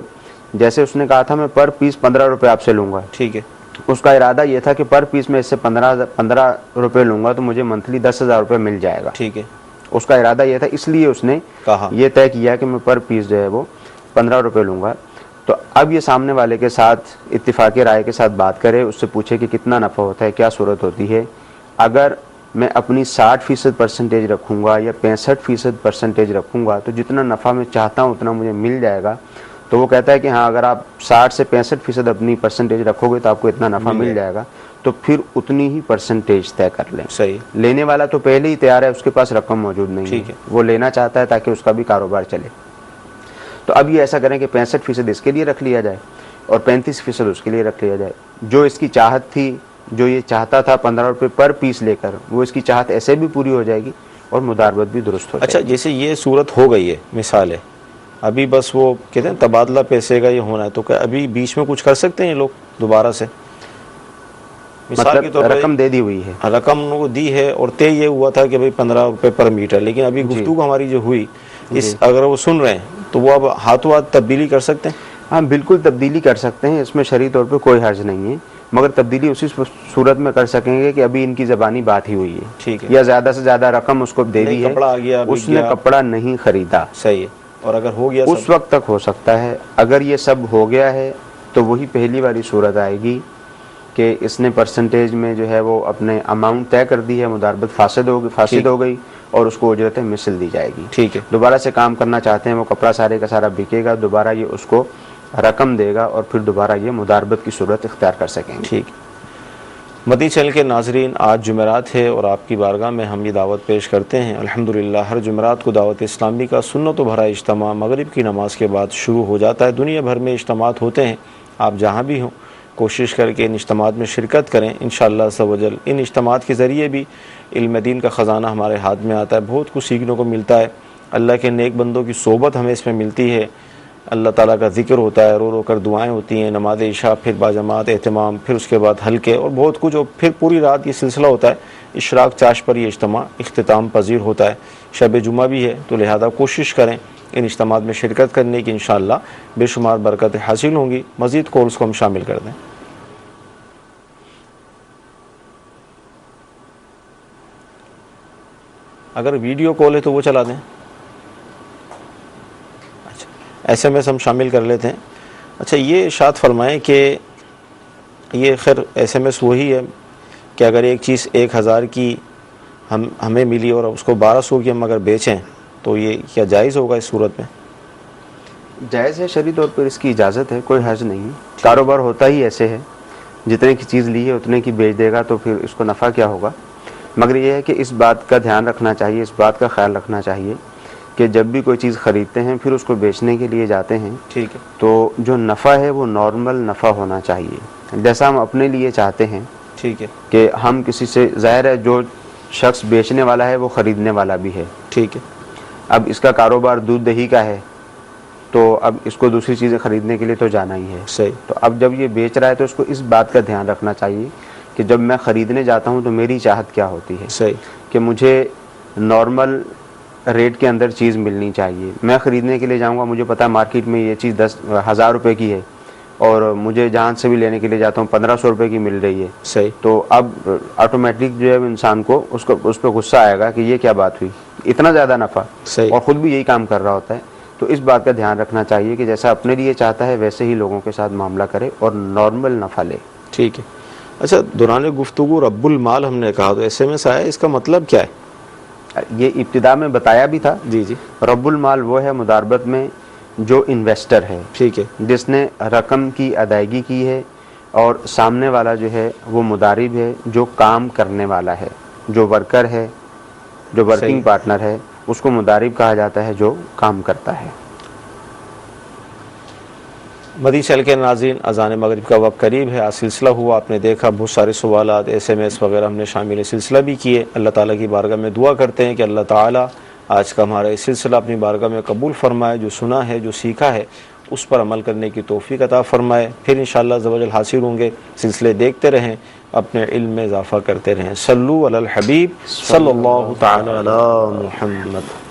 जैसे उसने कहा था मैं पर पीस 15 रुपये आपसे लूँगा, ठीक है, उसका इरादा ये था कि पर पीस में इससे 15 रुपये लूँगा तो मुझे मंथली 10,000 रुपये मिल जाएगा। ठीक है। उसका इरादा ये था, इसलिए उसने कहा ये तय किया कि मैं पर पीस जो है वो 15 रुपये लूँगा। तो अब ये सामने वाले के साथ इत्तिफाक़ी राय के साथ बात करे, उससे पूछे कि कितना नफ़ा होता है, क्या सूरत होती है। अगर मैं अपनी 60% परसेंटेज रखूँगा या 65% परसेंटेज रखूँगा तो जितना नफ़ा मैं चाहता हूँ उतना मुझे मिल जाएगा। तो वो कहता है कि हाँ, अगर आप 60 से 65% अपनी परसेंटेज रखोगे तो आपको इतना नफ़ा मिल जाएगा। तो फिर उतनी ही परसेंटेज तय कर लें। सही। लेने वाला तो पहले ही तैयार है, उसके पास रकम मौजूद नहीं ठीक है, है। वो लेना चाहता है ताकि उसका भी कारोबार चले। तो अब ये ऐसा करें कि 65% इसके लिए रख लिया जाए और 35% उसके लिए रख लिया जाए। जो इसकी चाहत थी, जो ये चाहता था 15 रुपये पर पीस लेकर, वो इसकी चाहत ऐसे भी पूरी हो जाएगी और मुदारबत भी दुरुस्त हो जाएगी। अच्छा, जैसे ये सूरत हो गई है, मिसाल है, अभी बस वो कहते हैं तबादला पैसे का ये होना है, तो क्या अभी बीच में कुछ कर सकते हैं ये लोग दोबारा से? मिसाल की मतलब रकम दे दी हुई है, रकम उनको दी है और तय ये हुआ था कि भाई 15 रुपये पर मीटर, लेकिन अभी गुफ्तगू हमारी जो हुई इस, अगर वो सुन रहे हैं तो वो अब हाथों हाथ तब्दीली कर सकते हैं? हाँ बिल्कुल तब्दीली कर सकते हैं, इसमें शरई तौर पे कोई हर्ज नहीं है, मगर तब्दीली उसी सूरत में कर सकेंगे कि अभी इनकी ज़बानी बात ही हुई है, ठीक है, या ज़्यादा से ज़्यादा रकम उसको दे दी है, कपड़ा आ गया, उसने कपड़ा नहीं खरीदा, सही है, और अगर हो गया उस वक्त तक हो सकता है। अगर ये सब हो गया है तो वही पहली वाली सूरत आएगी कि इसने परसेंटेज में जो है वो अपने अमाउंट तय कर दी है, मुदारबत फासिद हो गई और उसको उजरत मिसल दी जाएगी। ठीक है। दोबारा से काम करना चाहते हैं, वो कपड़ा सारे का सारा बिकेगा, दोबारा ये उसको रकम देगा और फिर दोबारा ये मुदारबत की सूरत इख्तियार कर सकेंगे। ठीक। मदनी चैनल के नाजरीन, आज जुमेरात है और आपकी बारगाह में हम ये दावत पेश करते हैं। अल्हम्दुलिल्लाह हर जुमेरात को दावत इस्लामी का सुन्नत भरा इज्तिमा मगरिब की नमाज के बाद शुरू हो जाता है। दुनिया भर में इज्तिमात होते हैं, आप जहाँ भी हों कोशिश करके इन इज्तिमात में शिरकत करें। इंशाअल्लाह सवजल इन इज्तिमात के ज़रिए भी इल्म दीन का ख़जाना हमारे हाथ में आता है, बहुत कुछ सीखने को मिलता है। अल्लाह के नेक बंदों की सोबत हमें इसमें मिलती है, अल्लाह ताला का ज़िक्र होता है, रो रो कर दुआएं होती हैं, नमाज इशा, फिर बाजमात एहतमाम, फिर उसके बाद हल्के और बहुत कुछ, और फिर पूरी रात ये सिलसिला होता है। इशराक चाश पर ये इज्तिमा इख्तिताम पजीर होता है। शब जुमा भी है, तो लिहाजा कोशिश करें इन इज्तिमात में शिरकत करने की, इंशाअल्लाह बेशुमार बरकतें हासिल होंगी। मज़ीद कॉल्स को हम शामिल कर दें। अगर वीडियो कॉल है तो वो चला दें। अच्छा, SMS हम शामिल कर लेते हैं। अच्छा, ये इरशाद फरमाएं कि ये खैर SMS वही है कि अगर एक चीज़ 1000 की हमें मिली और उसको 1200 की हम अगर बेचें तो ये क्या जायज़ होगा? इस सूरत में जायज़ है, शरई तौर पर इसकी इजाज़त है, कोई हर्ज नहीं है। कारोबार होता ही ऐसे है, जितने की चीज़ ली है उतने की बेच देगा तो फिर इसको नफ़ा क्या होगा। मगर यह है कि इस बात का ध्यान रखना चाहिए, इस बात का ख्याल रखना चाहिए कि जब भी कोई चीज़ ख़रीदते हैं फिर उसको बेचने के लिए जाते हैं, ठीक है, तो जो नफ़ा है वो नॉर्मल नफ़ा होना चाहिए, जैसा हम अपने लिए चाहते हैं। ठीक है, कि हम किसी से, ज़ाहिर है जो शख्स बेचने वाला है वो ख़रीदने वाला भी है। ठीक है। अब इसका कारोबार दूध दही का है तो अब इसको दूसरी चीज़ें ख़रीदने के लिए तो जाना ही है। सही। तो अब जब ये बेच रहा है तो उसको इस बात का ध्यान रखना चाहिए कि जब मैं ख़रीदने जाता हूँ तो मेरी चाहत क्या होती है। सही। कि मुझे नॉर्मल रेट के अंदर चीज़ मिलनी चाहिए। मैं ख़रीदने के लिए जाऊँगा, मुझे पता है मार्केट में ये चीज़ 10,000 रुपये की है और मुझे जहाँ से भी लेने के लिए जाता हूँ 1500 रुपये की मिल रही है। सही। तो अब ऑटोमेटिक जो है इंसान को उस पर गुस्सा आएगा कि ये क्या बात हुई, इतना ज़्यादा नफ़ा। सही। और ख़ुद भी यही काम कर रहा होता है। तो इस बात का ध्यान रखना चाहिए कि जैसा अपने लिए चाहता है वैसे ही लोगों के साथ मामला करे और नॉर्मल नफ़ा ले। ठीक है। अच्छा, दौरान गुफ्तगू रब्बुल माल हमने कहा, तो SMS आया, इसका मतलब क्या है? ये इब्तिदा में बताया भी था। जी जी। रब्बुल माल वो है मुदारबत में जो इन्वेस्टर है, ठीक है, जिसने रकम की अदायगी की है और सामने वाला जो है वो मुदारिब है, जो काम करने वाला है, जो वर्कर है, जो वर्किंग पार्टनर है, उसको मुदारिब कहा जाता है जो काम करता है। मदनी चैनल के नाज़रीन, अज़ान मगरिब का वक्त करीब है। आज सिलसिला हुआ, आपने देखा बहुत सारे सवालात, SMS वगैरह हमने शामिल सिलसिला भी किए। अल्लाह ताला की बारगाह में दुआ करते हैं कि अल्लाह ताला आज का हमारा इस सिलसिला अपनी बारगाह में कबूल फरमाए। जो सुना है, जो सीखा है, उस पर अमल करने की तौफीक अता फरमाए। फिर इंशाअल्लाह ज़वजल हासिल होंगे। सिलसिले देखते रहें, अपने इल्म में इजाफ़ा करते रहें। सल्लु अलल हबीब सल्लल्लाहु तआला अला मुहम्मद।